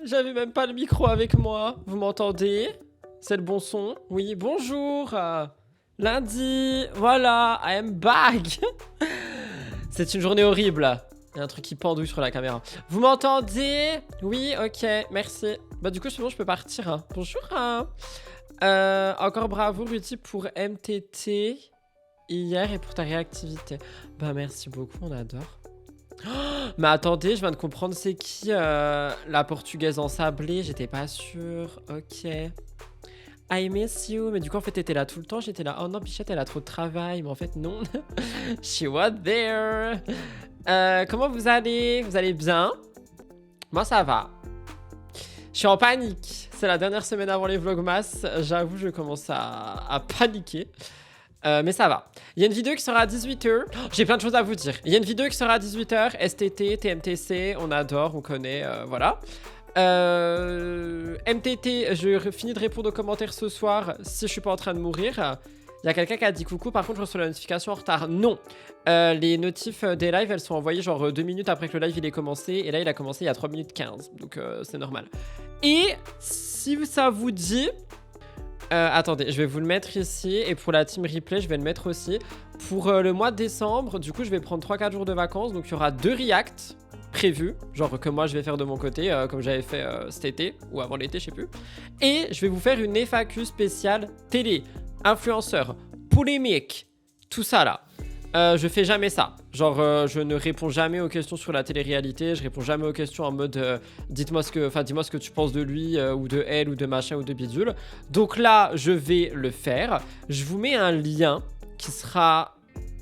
J'avais même pas le micro avec moi. Vous m'entendez? C'est le bon son? Oui, bonjour. Lundi, voilà, I am back. C'est une journée horrible. Il y a un truc qui pendouille sur la caméra. Vous m'entendez? Oui, ok, merci. Bah du coup, c'est bon, je peux partir. Hein. Bonjour. Encore bravo, Rudy, pour MTT hier et pour ta réactivité. Bah merci beaucoup, on adore. Mais attendez, je viens de comprendre c'est qui la portugaise ensablée. J'étais pas sûre. Ok. I miss you. Mais du coup, en fait, t'étais là tout le temps. J'étais là. Oh non, Bichette, elle a trop de travail. Mais en fait, non. She was there. Comment vous allez? Vous allez bien? Moi, ça va. Je suis en panique. C'est la dernière semaine avant les vlogmas. J'avoue, je commence à paniquer. Mais ça va. Il y a une vidéo qui sera à 18h. J'ai plein de choses à vous dire. Il y a une vidéo qui sera à 18h. STT, TMTC, on adore, on connaît, voilà. MTT, je finis de répondre aux commentaires ce soir si je suis pas en train de mourir. Il y a quelqu'un qui a dit coucou, par contre je reçois la notification en retard. Non, les notifs des lives, elles sont envoyées genre 2 minutes après que le live il ait commencé. Et là il a commencé il y a 3 minutes 15, donc c'est normal. Et si ça vous dit... attendez, je vais vous le mettre ici. Et pour la team replay, je vais le mettre aussi. Pour le mois de décembre, du coup, je vais prendre 3-4 jours de vacances. Donc, il y aura 2 reacts prévus. Genre que moi, je vais faire de mon côté, comme j'avais fait cet été. Ou avant l'été, je sais plus. Et je vais vous faire une FAQ spéciale télé, influenceur, polémique, tout ça là. Je fais jamais ça. Genre, je ne réponds jamais aux questions sur la télé-réalité. Je réponds jamais aux questions en mode dis-moi ce que tu penses de lui ou de elle ou de machin ou de bidule. Donc là, je vais le faire. Je vous mets un lien qui sera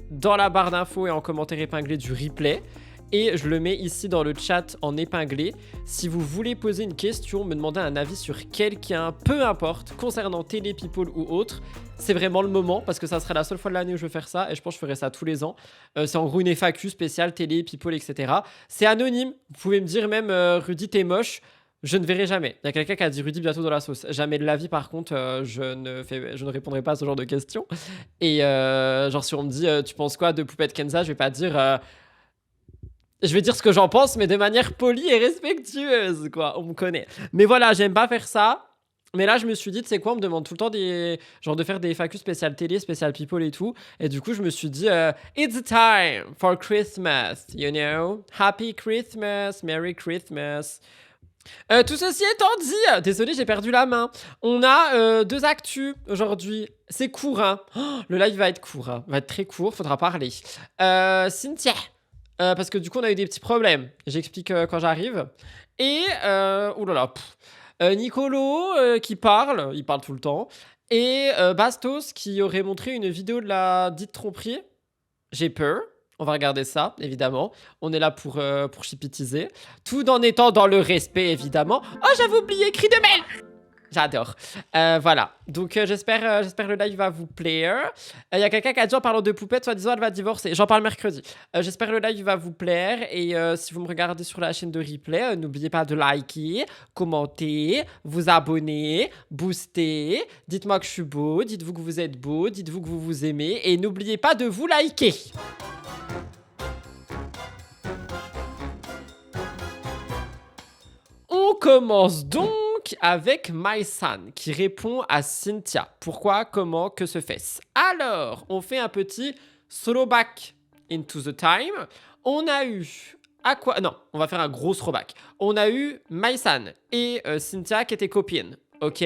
dans la barre d'infos et en commentaire épinglé du replay. Et je le mets ici dans le chat en épinglé. Si vous voulez poser une question, me demander un avis sur quelqu'un, peu importe, concernant Télé, People ou autre, c'est vraiment le moment parce que ça sera la seule fois de l'année où je vais faire ça et je pense que je ferai ça tous les ans. C'est en gros une FAQ spéciale Télé, People, etc. C'est anonyme. Vous pouvez me dire même Rudy, t'es moche. Je ne verrai jamais. Il y a quelqu'un qui a dit Rudy bientôt dans la sauce. Jamais de la vie, par contre, je ne répondrai pas à ce genre de questions. Et genre, si on me dit tu penses quoi de Poupette Kenza, je vais pas dire. Je vais dire ce que j'en pense, mais de manière polie et respectueuse, quoi. On me connaît. Mais voilà, j'aime pas faire ça. Mais là, je me suis dit, tu sais quoi, on me demande tout le temps genre de faire des FAQ spéciales télé, spéciales people et tout. Et du coup, je me suis dit, it's time for Christmas, you know? Happy Christmas, Merry Christmas. Tout ceci étant dit, désolé, j'ai perdu la main. On a 2 actus aujourd'hui. C'est court, hein. Oh, le live va être court, hein. Va être très court, faudra parler. Cynthia. Parce que du coup, on a eu des petits problèmes. J'explique quand j'arrive. Et, oulala, Nicolo qui parle, il parle tout le temps. Et Bastos qui aurait montré une vidéo de la dite tromperie. J'ai peur. On va regarder ça, évidemment. On est là pour chipitiser. Tout en étant dans le respect, évidemment. Oh, j'avais oublié, cri de mêle. J'adore. Voilà. Donc, j'espère le live va vous plaire. Il y a quelqu'un qui a dit en parlant de poupette, soi-disant, elle va divorcer. J'en parle mercredi. J'espère le live va vous plaire. Et si vous me regardez sur la chaîne de replay, n'oubliez pas de liker, commenter, vous abonner, booster. Dites-moi que je suis beau. Dites-vous que vous êtes beau. Dites-vous que vous vous aimez. Et n'oubliez pas de vous liker. On commence donc avec Mysan qui répond à Cynthia. Pourquoi, comment, que se fait-ce? Alors, on fait un petit throwback into the time. On a eu... Non, on va faire un gros throwback. On a eu Mysan et Cynthia qui étaient copines. Ok.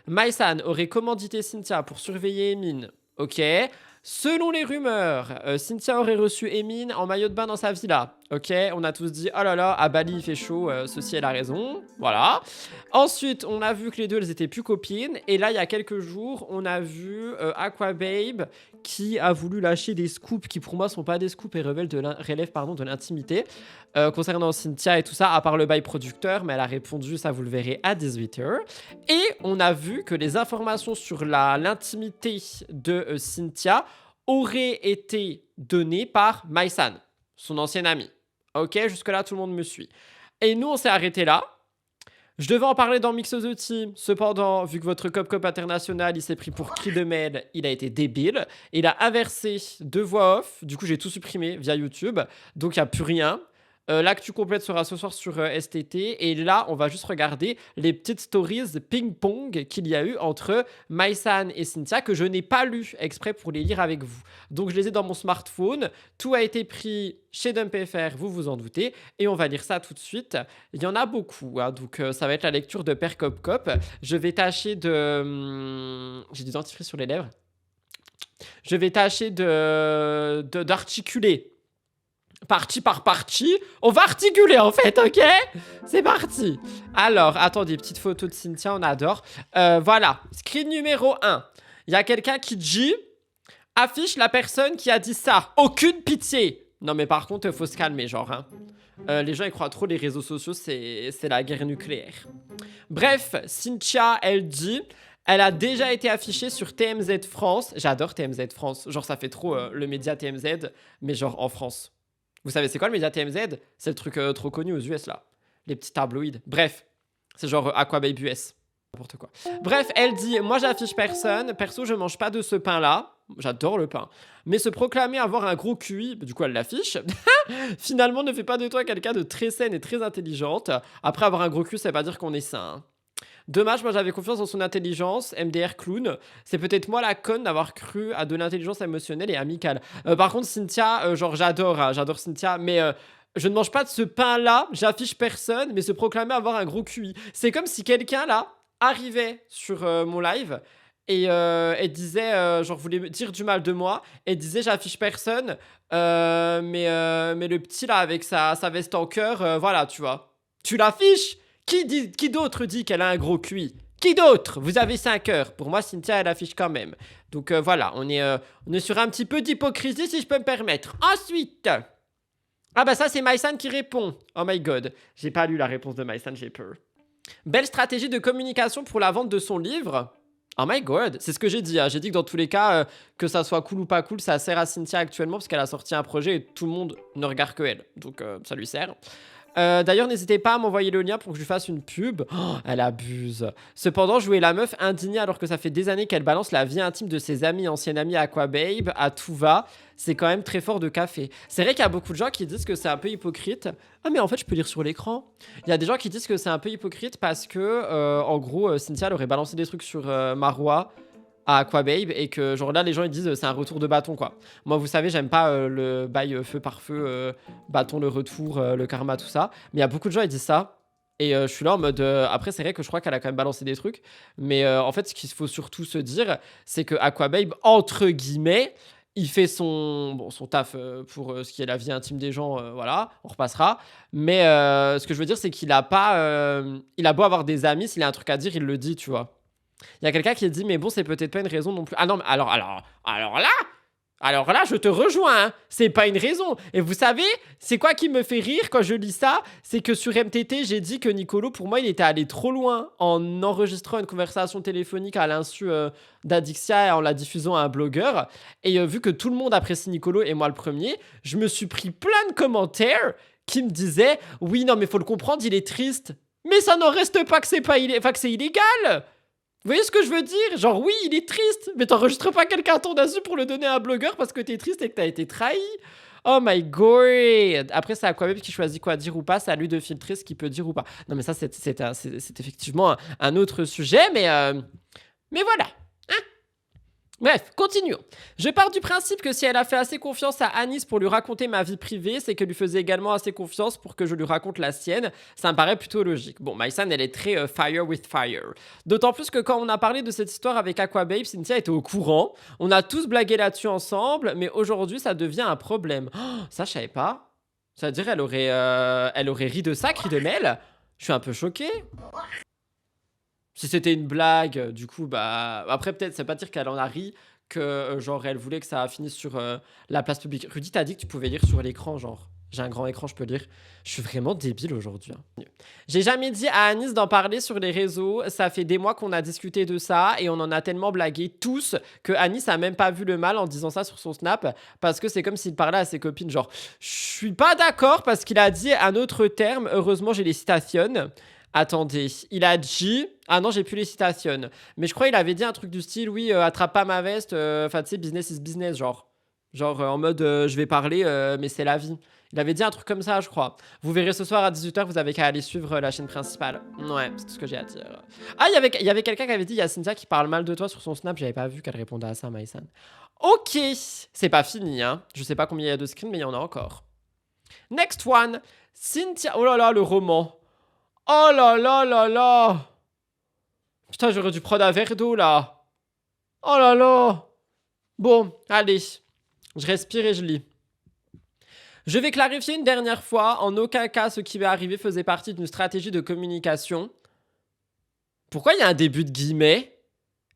Mysan aurait commandité Cynthia pour surveiller Emine. Ok. Selon les rumeurs, Cynthia aurait reçu Emine en maillot de bain dans sa villa. Ok, on a tous dit, oh là là, à Bali il fait chaud, ceci elle a raison. Voilà. Ensuite, on a vu que les deux, elles étaient plus copines. Et là, il y a quelques jours, on a vu Aquababe qui a voulu lâcher des scoops qui, pour moi, sont pas des scoops et relèvent de l'intimité concernant Cynthia et tout ça, à part le bail producteur. Mais elle a répondu, ça vous le verrez à 18h. Et on a vu que les informations sur l'intimité de Cynthia auraient été données par Mysan, son ancienne amie. Ok, jusque-là, tout le monde me suit. Et nous, on s'est arrêté là. Je devais en parler dans Mix of the Team. Cependant, vu que votre cop international, il s'est pris pour cri de mêle, il a été débile. Il a inversé 2 voix off. Du coup, j'ai tout supprimé via YouTube. Donc, il n'y a plus rien. L'actu complète sera ce soir sur STT. Et là, on va juste regarder les petites stories ping-pong qu'il y a eu entre Maïsan et Cynthia que je n'ai pas lu exprès pour les lire avec vous. Donc, je les ai dans mon smartphone. Tout a été pris chez DumpFR, vous vous en doutez. Et on va lire ça tout de suite. Il y en a beaucoup, hein, donc ça va être la lecture de Père Cop Cop. Je vais tâcher de... J'ai du dentifrice sur les lèvres. Je vais tâcher d'articuler partie par partie. On va articuler en fait, ok? C'est parti. Alors, attendez, petite photo de Cynthia, on adore. Voilà, screen numéro 1. Il y a quelqu'un qui dit... Affiche la personne qui a dit ça. Aucune pitié. Non mais par contre, faut se calmer, genre. Hein. Les gens, ils croient trop les réseaux sociaux, c'est la guerre nucléaire. Bref, Cynthia, elle dit... Elle a déjà été affichée sur TMZ France. J'adore TMZ France. Genre, ça fait trop le média TMZ, mais genre en France. Vous savez, c'est quoi le média TMZ? C'est le truc trop connu aux US, là. Les petits tabloïds. Bref, c'est genre Aquababe US. N'importe quoi. Bref, elle dit, moi, j'affiche personne. Perso, je mange pas de ce pain-là. J'adore le pain. Mais se proclamer avoir un gros QI, du coup, elle l'affiche. Finalement, ne fait pas de toi quelqu'un de très saine et très intelligente. Après, avoir un gros QI, ça veut pas dire qu'on est sain. Hein. Dommage, moi j'avais confiance dans son intelligence, MDR clown. C'est peut-être moi la conne d'avoir cru à de l'intelligence émotionnelle et amicale. Par contre, Cynthia, genre j'adore, hein, j'adore Cynthia, mais je ne mange pas de ce pain-là, j'affiche personne, mais se proclamer avoir un gros QI. C'est comme si quelqu'un là arrivait sur mon live et disait, genre voulait me dire du mal de moi, et disait j'affiche personne, mais le petit là avec sa veste en cœur, voilà, tu vois. Tu l'affiches? Qui d'autre dit qu'elle a un gros QI? Qui d'autre? Vous avez 5 heures. Pour moi, Cynthia, elle affiche quand même. Donc voilà, on est sur un petit peu d'hypocrisie, si je peux me permettre. Ensuite... Ah bah ça, c'est Maïsan qui répond. Oh my god. J'ai pas lu la réponse de Maïsan, j'ai peur. Belle stratégie de communication pour la vente de son livre. Oh my god. C'est ce que j'ai dit. Hein. J'ai dit que dans tous les cas, que ça soit cool ou pas cool, ça sert à Cynthia actuellement parce qu'elle a sorti un projet et tout le monde ne regarde que elle. Donc ça lui sert. D'ailleurs, n'hésitez pas à m'envoyer le lien pour que je lui fasse une pub. Oh, elle abuse. Cependant, jouer la meuf indignée alors que ça fait des années qu'elle balance la vie intime de ses amis, anciennes amies Aquababe, à tout va, c'est quand même très fort de café. C'est vrai qu'il y a beaucoup de gens qui disent que c'est un peu hypocrite. Ah, mais en fait, je peux lire sur l'écran. Il y a des gens qui disent que c'est un peu hypocrite parce que, en gros, Cynthia elle aurait balancé des trucs sur Marois à Aquababe et que genre là les gens ils disent c'est un retour de bâton quoi. Moi vous savez j'aime pas le bail feu par feu, bâton le retour, le karma tout ça, mais il y a beaucoup de gens ils disent ça et je suis là en mode après c'est vrai que je crois qu'elle a quand même balancé des trucs mais en fait ce qu'il faut surtout se dire c'est que Aquababe entre guillemets il fait son taf pour ce qui est la vie intime des gens, voilà, on repassera. Mais ce que je veux dire, c'est qu'il a pas... il a beau avoir des amis, s'il a un truc à dire, il le dit, tu vois. Il y a quelqu'un qui dit, mais bon, c'est peut-être pas une raison non plus. Ah non, mais alors là, je te rejoins, hein. C'est pas une raison. Et vous savez, c'est quoi qui me fait rire quand je lis ça? C'est que sur MTT, j'ai dit que Nicolo, pour moi, il était allé trop loin en enregistrant une conversation téléphonique à l'insu d'Adixia et en la diffusant à un blogueur. Et vu que tout le monde apprécie Nicolo et moi le premier, je me suis pris plein de commentaires qui me disaient, oui, non, mais faut le comprendre, il est triste. Mais ça n'en reste pas que c'est illégal. Vous voyez ce que je veux dire? Genre, oui, il est triste, mais t'enregistres pas quelqu'un ton insu pour le donner à un blogueur parce que t'es triste et que t'as été trahi. Oh my god! Après, c'est Aquababe qui choisit quoi dire ou pas. C'est à lui de filtrer ce qu'il peut dire ou pas. Non, mais ça, c'est effectivement un autre sujet, mais voilà. Bref, continuons. Je pars du principe que si elle a fait assez confiance à Anis pour lui raconter ma vie privée, c'est qu'elle lui faisait également assez confiance pour que je lui raconte la sienne. Ça me paraît plutôt logique. Bon, Maïsan, elle est très fire with fire. D'autant plus que quand on a parlé de cette histoire avec Aquababe, Cynthia était au courant. On a tous blagué là-dessus ensemble, mais aujourd'hui, ça devient un problème. Oh, ça, je savais pas. Ça veut dire elle aurait ri de ça, ri de mêle. Je suis un peu choqué. Si c'était une blague, du coup, bah... Après, peut-être, ça veut pas dire qu'elle en a ri, que, genre, elle voulait que ça finisse sur la place publique. Rudy, t'as dit que tu pouvais lire sur l'écran, genre. J'ai un grand écran, je peux lire. Je suis vraiment débile aujourd'hui. Hein. J'ai jamais dit à Anis d'en parler sur les réseaux. Ça fait des mois qu'on a discuté de ça et on en a tellement blagué tous que Anis a même pas vu le mal en disant ça sur son Snap parce que c'est comme s'il parlait à ses copines. Genre, je suis pas d'accord parce qu'il a dit un autre terme. Heureusement, j'ai les citations. Attendez, il a dit... Ah non, j'ai plus les citations. Mais je crois qu'il avait dit un truc du style, oui, attrape pas ma veste. Enfin, tu sais, business is business, genre. Genre en mode je vais parler, mais c'est la vie. Il avait dit un truc comme ça, je crois. Vous verrez ce soir à 18h, vous avez qu'à aller suivre la chaîne principale. Ouais, c'est tout ce que j'ai à dire. Ah, il y avait quelqu'un qui avait dit, il y a Cynthia qui parle mal de toi sur son snap, j'avais pas vu qu'elle répondait à ça, Maïsan. Ok, c'est pas fini, hein. Je sais pas combien il y a de screens, mais il y en a encore. Next one, Cynthia. Oh là là, le roman. Oh là là là là. Putain, j'aurais dû prendre un verre d'eau là. Oh là là. Bon, allez. Je respire et je lis. Je vais clarifier une dernière fois, en aucun cas ce qui m'est arrivé faisait partie d'une stratégie de communication. Pourquoi il y a un début de guillemets?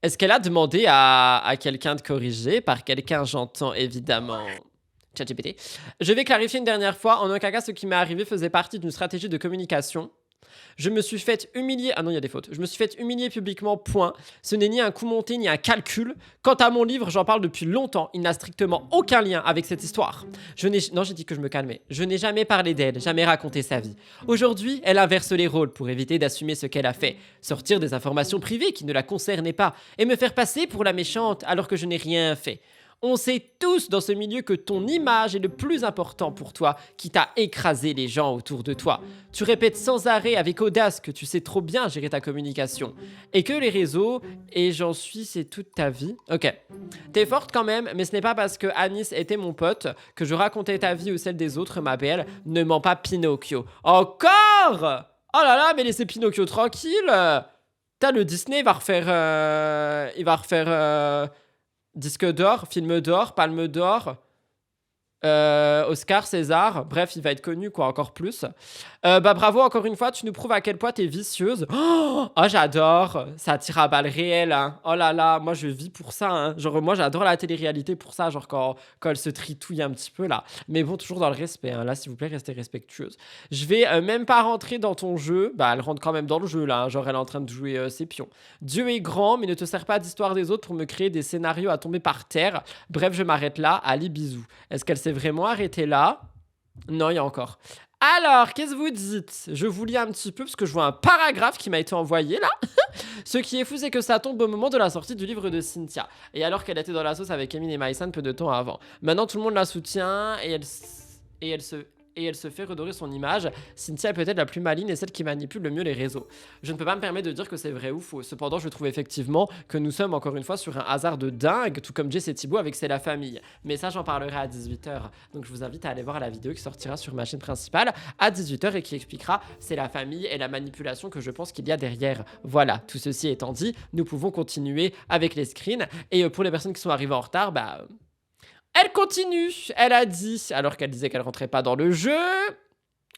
Est-ce qu'elle a demandé à quelqu'un de corriger? Par quelqu'un, j'entends évidemment ChatGPT. Je vais clarifier une dernière fois, en aucun cas ce qui m'est arrivé faisait partie d'une stratégie de communication. Je me suis fait humilier. Ah non, il y a des fautes. Je me suis fait humilier publiquement, point. Ce n'est ni un coup monté, ni un calcul. Quant à mon livre, j'en parle depuis longtemps. Il n'a strictement aucun lien avec cette histoire. Non, j'ai dit que je me calmais. Je n'ai jamais parlé d'elle, jamais raconté sa vie. Aujourd'hui, elle inverse les rôles pour éviter d'assumer ce qu'elle a fait. Sortir des informations privées qui ne la concernaient pas et me faire passer pour la méchante alors que je n'ai rien fait. On sait tous dans ce milieu que ton image est le plus important pour toi, quitte à écraser les gens autour de toi. Tu répètes sans arrêt avec audace que tu sais trop bien gérer ta communication. Et que les réseaux, et j'en suis, c'est toute ta vie. Ok. T'es forte quand même, mais ce n'est pas parce que Anis était mon pote que je racontais ta vie ou celle des autres, ma belle. Ne mens pas Pinocchio. Encore? Oh là là, mais laissez Pinocchio tranquille. T'as le Disney, il va refaire disque d'or, film d'or, palme d'or, Oscar, César, bref, il va être connu quoi, encore plus. Bah bravo encore une fois, tu nous prouves à quel point t'es vicieuse. Oh, j'adore, ça tire à balles réelles. Hein. Oh là là, moi je vis pour ça. Hein. Genre moi j'adore la télé-réalité pour ça, genre quand elle se tritouille un petit peu là. Mais bon, toujours dans le respect. Hein. Là, s'il vous plaît, restez respectueuse. Je vais même pas rentrer dans ton jeu. Bah elle rentre quand même dans le jeu là. Hein. Genre elle est en train de jouer ses pions. Dieu est grand, mais ne te sers pas d'histoire des autres pour me créer des scénarios à tomber par terre. Bref, je m'arrête là. Allez, bisous. Est-ce qu'elle s'est vraiment arrêtée là? Non, il y a encore. Alors, qu'est-ce que vous dites? Je vous lis un petit peu parce que je vois un paragraphe qui m'a été envoyé là. Ce qui est fou, c'est que ça tombe au moment de la sortie du livre de Cynthia. Et alors qu'elle était dans la sauce avec Emine et Maïsan peu de temps avant. Maintenant, tout le monde la soutient et elle se fait redorer son image. Cynthia est peut-être la plus maligne et celle qui manipule le mieux les réseaux. Je ne peux pas me permettre de dire que c'est vrai ou faux. Cependant, je trouve effectivement que nous sommes encore une fois sur un hasard de dingue, tout comme Jess et Thibaut avec C'est la famille. Mais ça, j'en parlerai à 18h. Donc je vous invite à aller voir la vidéo qui sortira sur ma chaîne principale à 18h et qui expliquera C'est la famille et la manipulation que je pense qu'il y a derrière. Voilà, tout ceci étant dit, nous pouvons continuer avec les screens. Et pour les personnes qui sont arrivées en retard, bah... Elle continue, elle a dit, alors qu'elle disait qu'elle rentrait pas dans le jeu.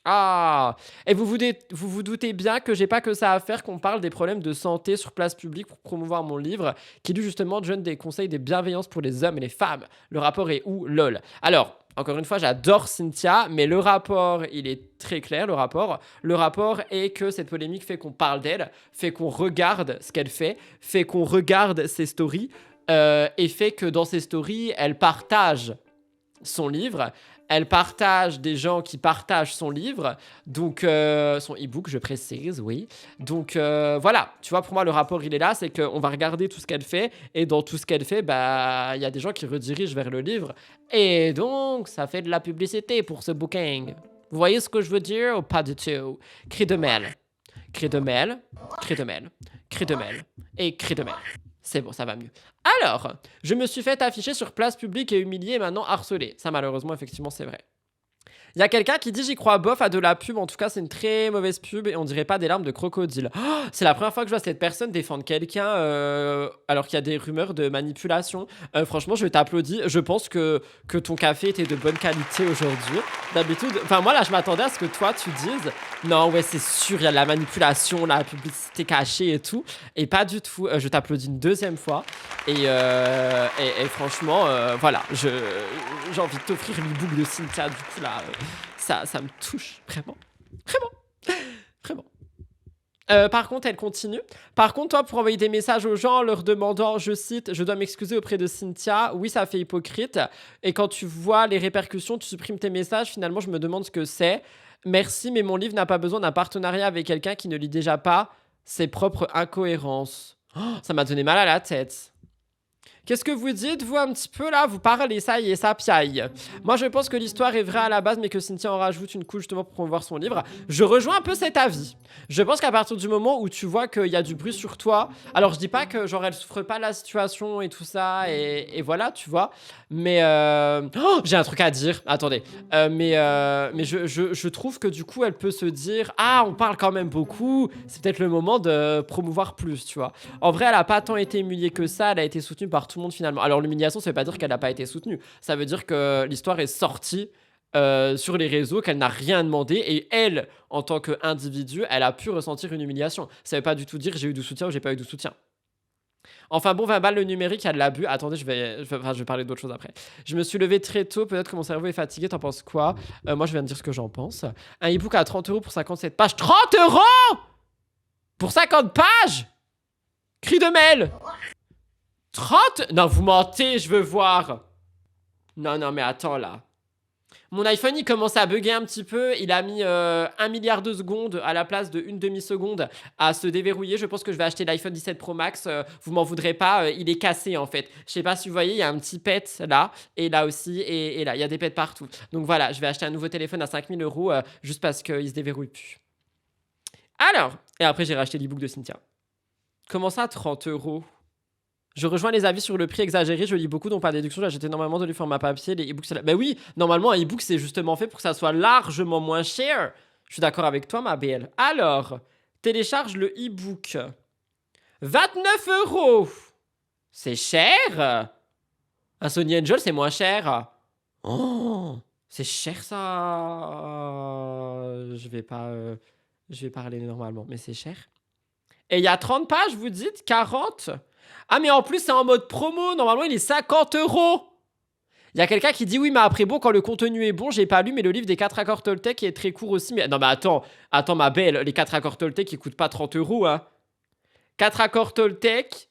Ah, et vous vous doutez bien que j'ai pas que ça à faire qu'on parle des problèmes de santé sur place publique pour promouvoir mon livre, qui lui justement donne des conseils des bienveillances pour les hommes et les femmes. Le rapport est où? Lol. Alors, encore une fois, j'adore Cynthia, mais le rapport, il est très clair, le rapport. Le rapport est que cette polémique fait qu'on parle d'elle, fait qu'on regarde ce qu'elle fait qu'on regarde ses stories, et fait que dans ses stories, elle partage son livre, elle partage des gens qui partagent son livre, donc son e-book, je précise, oui. Donc voilà, tu vois, pour moi, le rapport, il est là, c'est qu'on va regarder tout ce qu'elle fait, et dans tout ce qu'elle fait, bah, il y a des gens qui redirigent vers le livre, et donc, ça fait de la publicité pour ce booking. Vous voyez ce que je veux dire ou pas du tout? Cri de mail. Cri de mail, cri de mail, cri de mail, et cri de mail. C'est bon, ça va mieux. Alors, je me suis fait afficher sur place publique et humilié et maintenant harcelé. Ça, malheureusement, effectivement, c'est vrai. Il y a quelqu'un qui dit j'y crois bof à de la pub. En tout cas, c'est une très mauvaise pub et on dirait pas des larmes de crocodile. Oh, c'est la première fois que je vois cette personne défendre quelqu'un alors qu'il y a des rumeurs de manipulation. Franchement, je t'applaudis. Je pense que ton café était de bonne qualité aujourd'hui. D'habitude, enfin moi là, je m'attendais à ce que toi tu dises non, ouais, c'est sûr, il y a de la manipulation, la publicité cachée et tout. Et pas du tout. Je t'applaudis une deuxième fois. Et franchement, voilà, j'ai envie de t'offrir l'e-book de Cynthia du coup là. Ça me touche, vraiment. Vraiment. Vraiment. Par contre, elle continue. Par contre, toi, pour envoyer des messages aux gens leur demandant, je cite, je dois m'excuser auprès de Cynthia, oui, ça fait hypocrite. Et quand tu vois les répercussions, tu supprimes tes messages, finalement, je me demande ce que c'est. Merci, mais mon livre n'a pas besoin d'un partenariat avec quelqu'un qui ne lit déjà pas ses propres incohérences. Oh, ça m'a donné mal à la tête. Qu'est-ce que vous dites, vous, un petit peu, là? Vous parlez, ça y est, ça piaille. Moi, je pense que l'histoire est vraie à la base, mais que Cynthia en rajoute une couche justement pour promouvoir son livre. Je rejoins un peu cet avis. Je pense qu'à partir du moment où tu vois qu'il y a du bruit sur toi... Alors, je dis pas que, genre, elle souffre pas de la situation et tout ça, et voilà, tu vois. Mais... Oh, j'ai un truc à dire. Attendez. Mais je trouve que, du coup, elle peut se dire... Ah, on parle quand même beaucoup. C'est peut-être le moment de promouvoir plus, tu vois. En vrai, elle a pas tant été humiliée que ça. Elle a été soutenue par tout le monde, finalement. Alors, l'humiliation, ça veut pas dire qu'elle n'a pas été soutenue. Ça veut dire que l'histoire est sortie sur les réseaux, qu'elle n'a rien demandé, et elle, en tant qu'individu, elle a pu ressentir une humiliation. Ça veut pas du tout dire j'ai eu du soutien ou j'ai pas eu de soutien. Enfin bon, 20 balles le numérique, il y a de l'abus. Attendez, je vais parler d'autre chose après. Je me suis levé très tôt, peut-être que mon cerveau est fatigué, t'en penses quoi? Moi, je viens de dire ce que j'en pense. Un e-book à 30 € pour 57 pages. 30 € pour 50 pages? Cri de mail. 30? Non, vous mentez, je veux voir. Non, mais attends, là. Mon iPhone, il commence à bugger un petit peu. Il a mis 1 milliard de secondes à la place de une demi-seconde à se déverrouiller. Je pense que je vais acheter l'iPhone 17 Pro Max. Vous m'en voudrez pas. Il est cassé, en fait. Je sais pas si vous voyez, il y a un petit pet là. Et là aussi. Et là, il y a des pets partout. Donc voilà, je vais acheter un nouveau téléphone à 5 000 € juste parce qu'il se déverrouille plus. Alors, et après, j'ai racheté l'e-book de Cynthia. Comment ça, 30 €? Je rejoins les avis sur le prix exagéré, je lis beaucoup, donc par déduction, j'achète énormément de livres format papier, les e-books, c'est là. Ben oui, normalement, un e-book, c'est justement fait pour que ça soit largement moins cher. Je suis d'accord avec toi, ma belle. Alors, télécharge le e-book. 29 €. C'est cher. Un Sony Angel, c'est moins cher. Oh, c'est cher, ça. Je vais parler normalement, mais c'est cher. Et il y a 30 pages, vous dites? 40? Ah, mais en plus, c'est en mode promo. Normalement, il est 50 €. Il y a quelqu'un qui dit oui, mais après, bon, quand le contenu est bon, j'ai pas lu, mais le livre des 4 accords Toltec est très court aussi. Mais non, mais attends, ma belle, les 4 accords Toltec, ils coûtent pas 30 €, hein. 4 accords Toltec.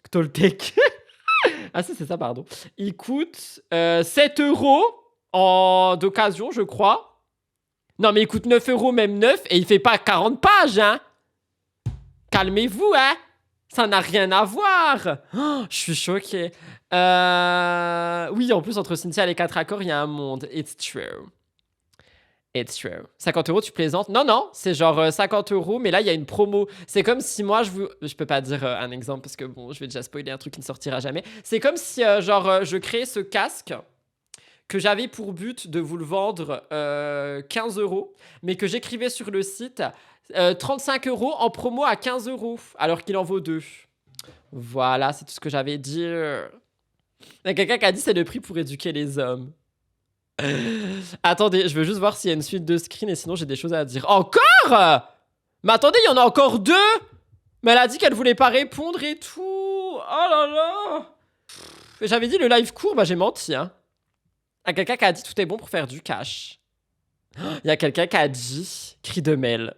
Ah, si, c'est ça, pardon. Ils coûtent 7 € d'occasion, je crois. Non, mais il coûte 9 € même neuf, et il fait pas 40 pages, hein. Calmez-vous, hein. Ça n'a rien à voir. Oh, je suis choquée. Oui, en plus, entre Cynthia et les 4 accords, il y a un monde. It's true. 50 €, tu plaisantes? Non, c'est genre 50 €, mais là, il y a une promo. C'est comme si moi, je peux pas dire un exemple parce que bon, je vais déjà spoiler un truc qui ne sortira jamais. C'est comme si, je créais ce casque que j'avais pour but de vous le vendre 15 €, mais que j'écrivais sur le site 35 € en promo à 15 €, alors qu'il en vaut 2. Voilà, c'est tout ce que j'avais dit. Il y a quelqu'un qui a dit c'est le prix pour éduquer les hommes. Attendez, je veux juste voir s'il y a une suite de screens et sinon j'ai des choses à dire. Encore? Mais attendez, il y en a encore 2. Mais elle a dit qu'elle voulait pas répondre et tout. Oh là là. J'avais dit le live court, bah j'ai menti, hein. Il y a quelqu'un qui a dit tout est bon pour faire du cash. Il y a quelqu'un qui a dit cri de mail.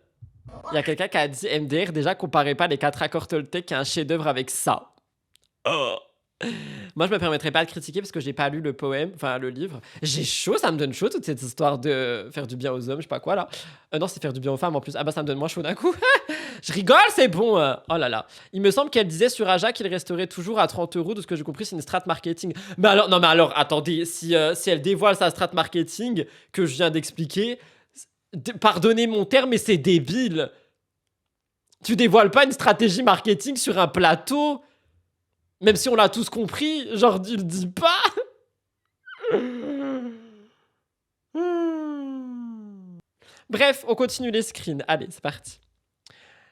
Il y a quelqu'un qui a dit MDR, déjà comparez pas les 4 accords Toltec qui est un chef-d'œuvre avec ça. Oh. Moi, je me permettrai pas de critiquer parce que j'ai pas lu le poème, enfin le livre. J'ai chaud, ça me donne chaud toute cette histoire de faire du bien aux hommes, je sais pas quoi là. Non, c'est faire du bien aux femmes en plus. Ah bah ça me donne moins chaud d'un coup. Je rigole, c'est bon. Oh là là. Il me semble qu'elle disait sur Aja qu'il resterait toujours à 30 €. De ce que j'ai compris, c'est une strat marketing. Mais alors, non, mais alors, attendez, si elle dévoile sa strat marketing que je viens d'expliquer, pardonnez mon terme, mais c'est débile. Tu dévoiles pas une stratégie marketing sur un plateau. Même si on l'a tous compris, genre, tu le dis pas. Bref, on continue les screens. Allez, c'est parti.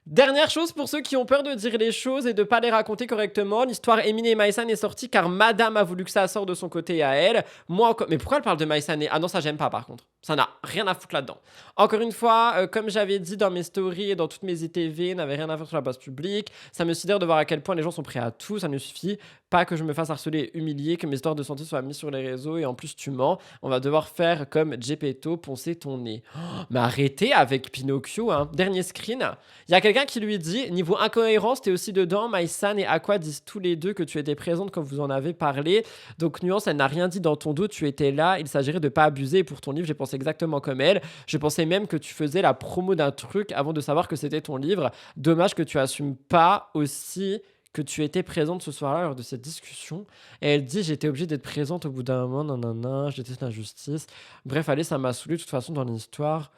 Dernière chose pour ceux qui ont peur de dire les choses et de pas les raconter correctement, l'histoire Emine et Maïsan est sortie car Madame a voulu que ça sorte de son côté à elle. Moi encore... Mais pourquoi elle parle de Maïsan? Ah non, ça j'aime pas par contre. Ça n'a rien à foutre là-dedans. Encore une fois, comme j'avais dit dans mes stories et dans toutes mes ITV, n'avait rien à faire sur la place publique. Ça me sidère de voir à quel point les gens sont prêts à tout. Ça ne suffit pas que je me fasse harceler et humilier, que mes histoires de santé soient mises sur les réseaux et en plus tu mens. On va devoir faire comme Gepetto, poncer ton nez. Oh, mais arrêtez avec Pinocchio, hein. Dernier screen. Il y a quelqu'un qui lui dit, niveau incohérence, t'es aussi dedans. Maïsan et Aqua disent tous les deux que tu étais présente quand vous en avez parlé. Donc nuance, elle n'a rien dit dans ton dos, tu étais là. Il s'agirait de pas abuser. Et pour ton livre, j'ai pensé exactement comme elle. Je pensais même que tu faisais la promo d'un truc avant de savoir que c'était ton livre. Dommage que tu assumes pas aussi que tu étais présente ce soir-là lors de cette discussion. Et elle dit, j'étais obligée d'être présente au bout d'un moment, nanana, je déteste l'injustice. Bref, allez, ça m'a saoulé de toute façon dans l'histoire.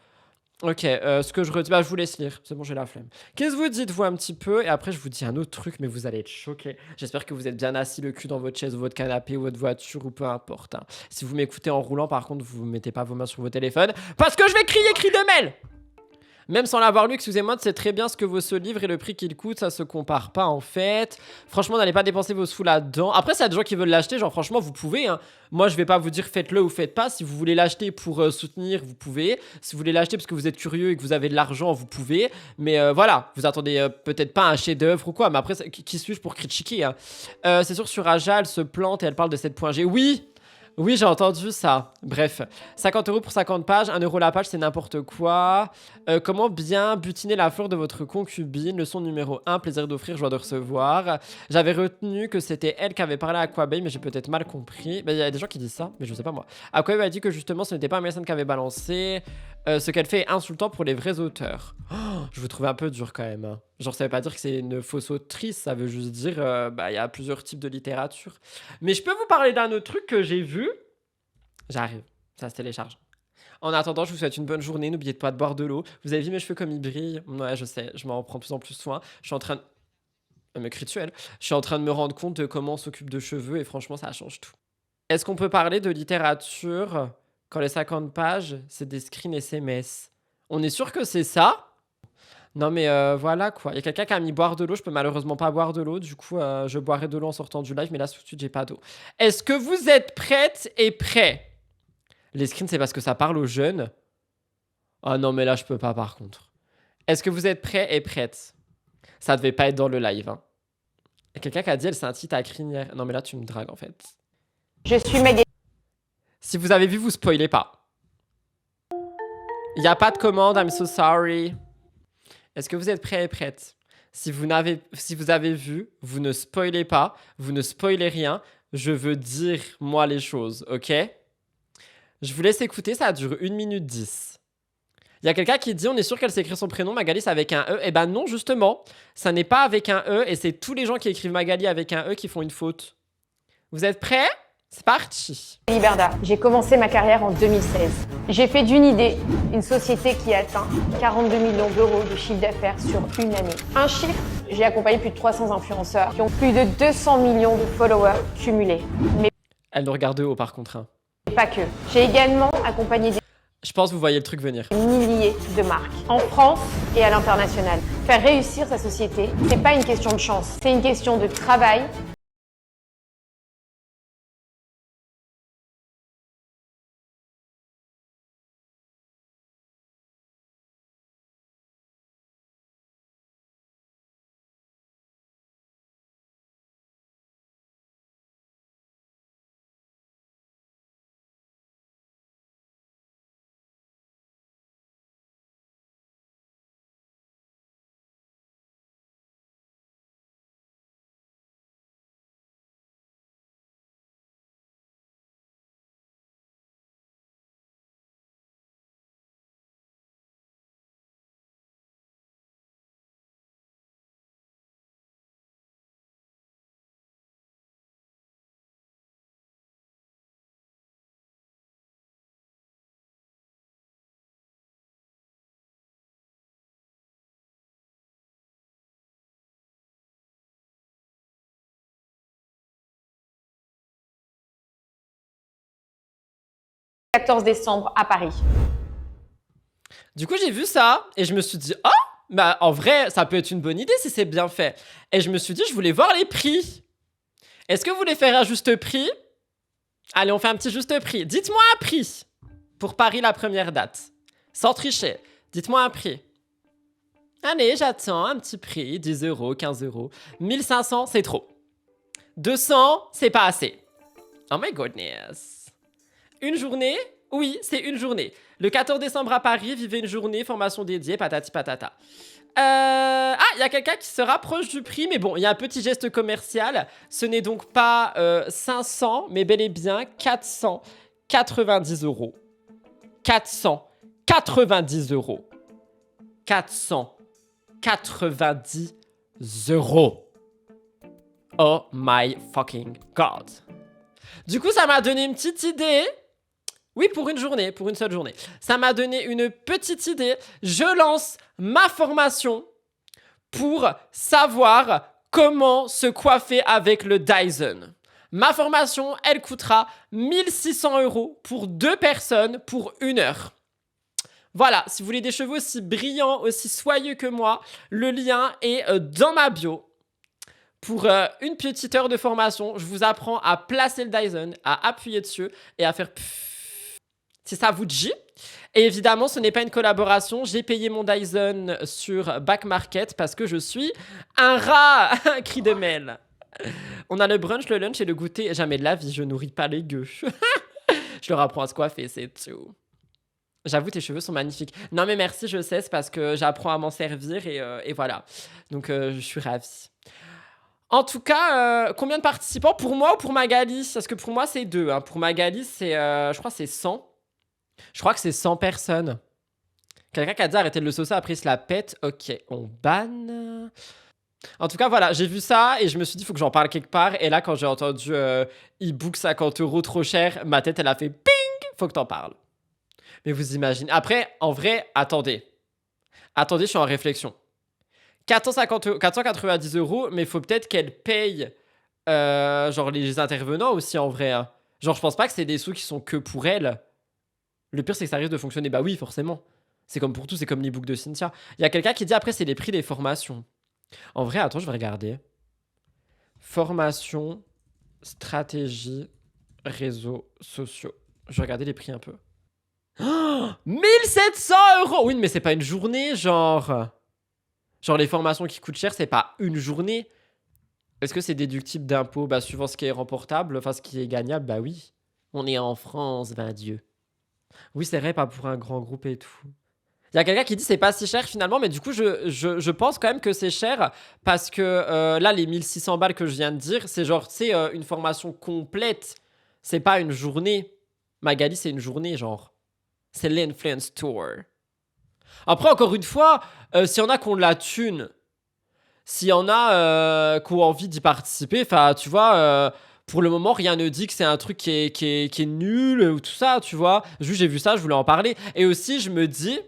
Ok, ce que je redis, bah je vous laisse lire, c'est bon, j'ai la flemme. Qu'est-ce que vous dites, vous, un petit peu? Et après, je vous dis un autre truc, mais vous allez être choqués. J'espère que vous êtes bien assis le cul dans votre chaise ou votre canapé ou votre voiture ou peu importe, hein. Si vous m'écoutez en roulant, par contre, vous mettez pas vos mains sur vos téléphones parce que je vais crier cri de mêle. Même sans l'avoir lu, excusez-moi, c'est très bien ce que vaut ce livre et le prix qu'il coûte, ça se compare pas en fait. Franchement, n'allez pas dépenser vos sous là-dedans. Après, s'il y a des gens qui veulent l'acheter, genre franchement, vous pouvez, hein. Moi, je vais pas vous dire faites-le ou faites pas. Si vous voulez l'acheter pour soutenir, vous pouvez. Si vous voulez l'acheter parce que vous êtes curieux et que vous avez de l'argent, vous pouvez. Mais voilà, vous attendez peut-être pas un chef-d'œuvre ou quoi. Mais après, qui suis-je pour critiquer, hein. C'est sûr, sur Aja, elle se plante et elle parle de 7.g. Oui! Oui, j'ai entendu ça. Bref, 50 € pour 50 pages, 1 € la page, c'est n'importe quoi. Comment bien butiner la fleur de votre concubine? Leçon numéro 1, plaisir d'offrir, joie de recevoir. J'avais retenu que c'était elle qui avait parlé à Aquababe, mais j'ai peut-être mal compris. Il y a des gens qui disent ça, mais je sais pas moi. Aquababe a dit que justement, ce n'était pas un médecin qui avait balancé. Ce qu'elle fait est insultant pour les vrais auteurs. Oh, je vous trouve un peu dur quand même, hein. Genre, ça veut pas dire que c'est une fausse autrice, ça veut juste dire il y a plusieurs types de littérature. Mais je peux vous parler d'un autre truc que j'ai vu. J'arrive, ça se télécharge. En attendant, je vous souhaite une bonne journée. N'oubliez pas de boire de l'eau. Vous avez vu mes cheveux comme ils brillent? Ouais, je sais, je m'en prends de plus en plus soin. Je suis en train de... Un mec rituel. Je suis en train de me rendre compte de comment on s'occupe de cheveux et franchement, ça change tout. Est-ce qu'on peut parler de littérature quand les 50 pages, c'est des screens SMS? On est sûr que c'est ça? Non mais voilà quoi. Il y a quelqu'un qui a mis boire de l'eau. Je peux malheureusement pas boire de l'eau. Du coup, je boirai de l'eau en sortant du live. Mais là, tout de suite, j'ai pas d'eau. Est-ce que vous êtes prêtes et prêts? Les screens, c'est parce que ça parle aux jeunes. Ah non, mais là, je peux pas par contre. Est-ce que vous êtes prêts et prêtes? Ça devait pas être dans le live, hein. Il y a quelqu'un qui a dit elle c'est un titre à crinière. Non mais là, tu me dragues en fait. Je suis Megan. Si vous avez vu, vous spoilez pas. Il n'y a pas de commande, I'm so sorry. Est-ce que vous êtes prêts et prêtes? Si vous avez vu, vous ne spoilez pas, vous ne spoilez rien. Je veux dire, moi, les choses, ok? Je vous laisse écouter, ça dure 1 minute 10. Il y a quelqu'un qui dit, on est sûr qu'elle s'écrit son prénom, Magali, c'est avec un E. Eh ben non, justement, ça n'est pas avec un E et c'est tous les gens qui écrivent Magali avec un E qui font une faute. Vous êtes prêts? C'est parti. Liberda. J'ai commencé ma carrière en 2016. J'ai fait d'une idée une société qui atteint 42 millions d'euros de chiffre d'affaires sur une année. Un chiffre, j'ai accompagné plus de 300 influenceurs qui ont plus de 200 millions de followers cumulés. Mais Elle nous regarde de haut par contre, hein. pas que. J'ai également accompagné des Je pense que vous voyez le truc venir. milliers de marques en France et à l'international. Faire réussir sa société, c'est pas une question de chance, c'est une question de travail. Le 14 décembre à Paris. Du coup, j'ai vu ça et je me suis dit, oh, bah en vrai, ça peut être une bonne idée si c'est bien fait. Et je me suis dit, je voulais voir les prix. Est-ce que vous voulez faire un juste prix? Allez, on fait un petit juste prix. Dites-moi un prix pour Paris la première date. Sans tricher. Dites-moi un prix. Allez, j'attends un petit prix. 10 €, 15 €. 1500, c'est trop. 200, c'est pas assez. Oh my goodness. Une journée? Oui, c'est une journée. Le 14 décembre à Paris, vivez une journée, formation dédiée, patati patata. Ah, il y a quelqu'un qui se rapproche du prix, mais bon, il y a un petit geste commercial. Ce n'est donc pas 500, mais bel et bien 490 €. 490 €. 490 €. Oh my fucking god. Du coup, ça m'a donné une petite idée. Oui, pour une journée, pour une seule journée. Ça m'a donné une petite idée. Je lance ma formation pour savoir comment se coiffer avec le Dyson. Ma formation, elle coûtera 1600 € pour 2 personnes pour 1 heure. Voilà, si vous voulez des cheveux aussi brillants, aussi soyeux que moi, le lien est dans ma bio. Pour une petite heure de formation, je vous apprends à placer le Dyson, à appuyer dessus et à faire pfff. Si ça vous dit. Et évidemment, ce n'est pas une collaboration. J'ai payé mon Dyson sur Back Market parce que je suis un rat. Cri de Mel. On a le brunch, le lunch et le goûter. Jamais de la vie, je nourris pas les gueux. Je leur apprends à se coiffer, c'est tout. J'avoue, tes cheveux sont magnifiques. Non mais merci, je sais, c'est parce que j'apprends à m'en servir et voilà. Donc je suis ravie. En tout cas, combien de participants pour moi ou pour Magali? Parce que pour moi, c'est 2. Hein. Pour Magali, c'est, je crois que c'est 100. Je crois que c'est 100 personnes. Quelqu'un qui a dit arrêtez de le saucer, après il se la pète. Ok, on banne. En tout cas, voilà, j'ai vu ça et je me suis dit, il faut que j'en parle quelque part. Et là, quand j'ai entendu e-book 50 € trop cher, ma tête, elle a fait ping, faut que t'en parles. Mais vous imaginez. Après, en vrai, attendez. Attendez, je suis en réflexion. 490 €, mais il faut peut-être qu'elle paye genre les intervenants aussi en vrai. Hein. Genre, je pense pas que c'est des sous qui sont que pour elle. Le pire, c'est que ça risque de fonctionner. Bah oui, forcément. C'est comme pour tout, c'est comme l'e-book de Cynthia. Il y a quelqu'un qui dit après, c'est les prix des formations. En vrai, attends, je vais regarder. Formation, stratégie, réseaux sociaux. Je vais regarder les prix un peu. Oh, 1700 €! Oui, mais c'est pas une journée, genre. Genre, les formations qui coûtent cher, c'est pas une journée. Est-ce que c'est déductible d'impôts? Bah, suivant ce qui est remportable, enfin, ce qui est gagnable, bah oui. On est en France, ben Dieu. Oui, c'est vrai, pas pour un grand groupe et tout. Il y a quelqu'un qui dit c'est pas si cher finalement, mais du coup, je pense quand même que c'est cher parce que là, les 1600 balles que je viens de dire, c'est genre, c'est une formation complète. C'est pas une journée. Magali, c'est une journée, genre. C'est l'Influence Tour. Après, encore une fois, s'il y en a qui ont de la thune, s'il y en a qui ont envie d'y participer, enfin, tu vois, pour le moment, rien ne dit que c'est un truc qui est nul ou tout ça, tu vois. Juste, j'ai vu ça, je voulais en parler. Et aussi, je me dis...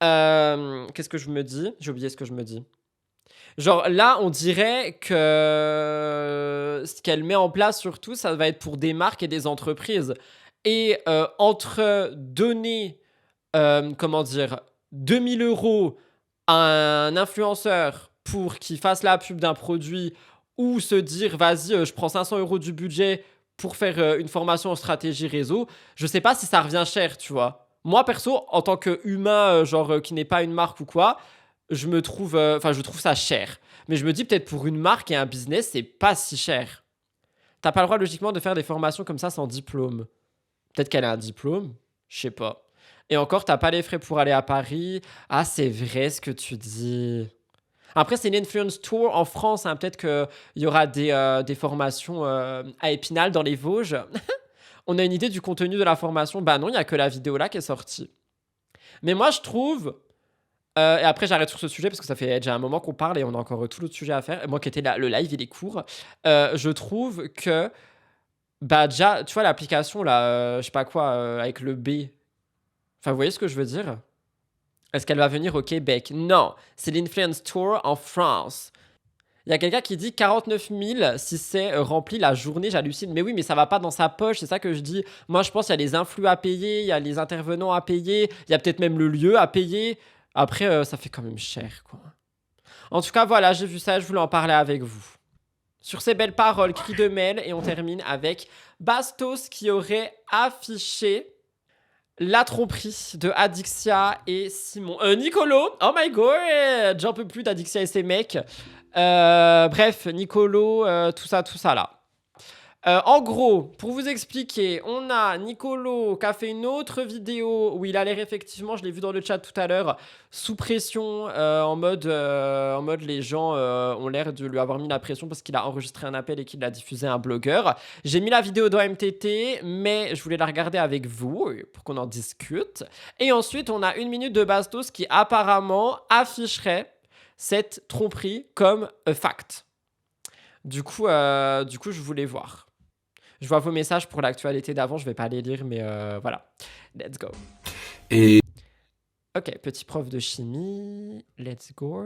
qu'est-ce que je me dis? J'ai oublié ce que je me dis. Genre, là, on dirait que ce qu'elle met en place, surtout, ça va être pour des marques et des entreprises. Et entre donner, comment dire, 2000 € à un influenceur pour qu'il fasse la pub d'un produit ou se dire, vas-y, je prends 500 € du budget pour faire une formation en stratégie réseau, je sais pas si ça revient cher, tu vois. Moi, perso, en tant qu'humain, genre qui n'est pas une marque ou quoi, je trouve ça cher. Mais je me dis peut-être pour une marque et un business, c'est pas si cher. T'as pas le droit, logiquement, de faire des formations comme ça sans diplôme. Peut-être qu'elle a un diplôme, je sais pas. Et encore, t'as pas les frais pour aller à Paris. Ah, c'est vrai ce que tu dis. Après, c'est une Influence Tour en France. Hein. Peut-être qu'il y aura des formations à Épinal, dans les Vosges. On a une idée du contenu de la formation? Bah non, il n'y a que la vidéo là qui est sortie. Mais moi, je trouve... et après, j'arrête sur ce sujet parce que ça fait déjà un moment qu'on parle et on a encore tout l'autre sujet à faire. Et moi qui étais là, le live, il est court. Je trouve que... Bah déjà, tu vois l'application là, je sais pas quoi, avec le B. Enfin, vous voyez ce que je veux dire? Est-ce qu'elle va venir au Québec? Non, c'est l'Influence Tour en France. Il y a quelqu'un qui dit 49 000 si c'est rempli la journée, j'hallucine. Mais oui, mais ça va pas dans sa poche, c'est ça que je dis. Moi, je pense qu'il y a les influx à payer, il y a les intervenants à payer, il y a peut-être même le lieu à payer. Après, ça fait quand même cher, quoi. En tout cas, voilà, j'ai vu ça, je voulais en parler avec vous. Sur ces belles paroles, cri de Mel, et on termine avec Bastos qui aurait affiché la tromperie de Adixia et Simon. Nicolo, oh my god, j'en peux plus d'Adixia et ses mecs. Bref, Nicolo, tout ça là. En gros, pour vous expliquer, on a Nicolo qui a fait une autre vidéo où il a l'air effectivement, je l'ai vu dans le chat tout à l'heure, sous pression, en mode les gens ont l'air de lui avoir mis la pression parce qu'il a enregistré un appel et qu'il l'a diffusé à un blogueur. J'ai mis la vidéo dans MTT, mais je voulais la regarder avec vous pour qu'on en discute. Et ensuite, on a 1 minute de Bastos qui apparemment afficherait cette tromperie comme fact. Du coup, je voulais voir. Je vois vos messages pour l'actualité d'avant, je vais pas les lire, mais voilà. Let's go. Et, Ok, petit prof de chimie. Let's go.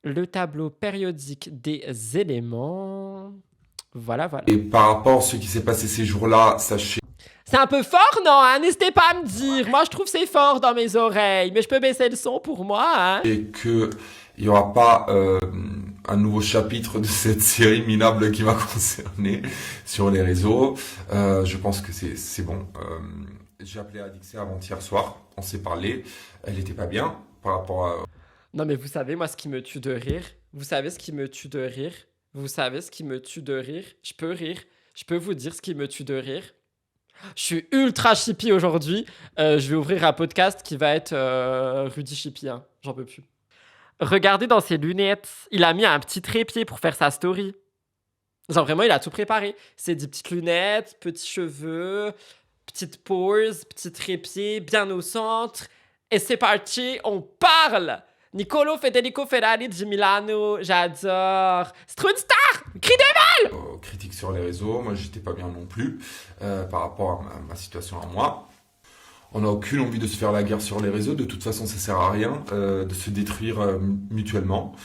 Le tableau périodique des éléments. Voilà, voilà. et par rapport à ce qui s'est passé ces jours-là, sachez C'est un peu fort, non, hein? N'hésitez pas à me dire. Moi, je trouve c'est fort dans mes oreilles. Mais je peux baisser le son pour moi, hein? qu'il n'y aura pas un nouveau chapitre de cette série minable qui m'a concerné sur les réseaux. Je pense que c'est bon. J'ai appelé Adixia avant-hier soir, on s'est parlé. Elle n'était pas bien par rapport à... Non, mais vous savez, moi, ce qui me tue de rire. Vous savez ce qui me tue de rire. Vous savez ce qui me tue de rire. Je peux rire. Je peux vous dire ce qui me tue de rire. Je suis ultra chippy aujourd'hui. Je vais ouvrir un podcast qui va être Rudy Chippy. Hein. J'en peux plus. Regardez dans ses lunettes. Il a mis un petit trépied pour faire sa story. Genre vraiment, il a tout préparé. C'est des petites lunettes, petits cheveux, petite pose, petit trépied, bien au centre. Et c'est parti, on parle. Nicolo Federico Ferrari di Milano, j'adore. C'est trop une star. Cri de... critiques sur les réseaux. Moi, j'étais pas bien non plus par rapport à ma situation à moi. On n'a aucune envie de se faire la guerre sur les réseaux. De toute façon, ça sert à rien de se détruire mutuellement.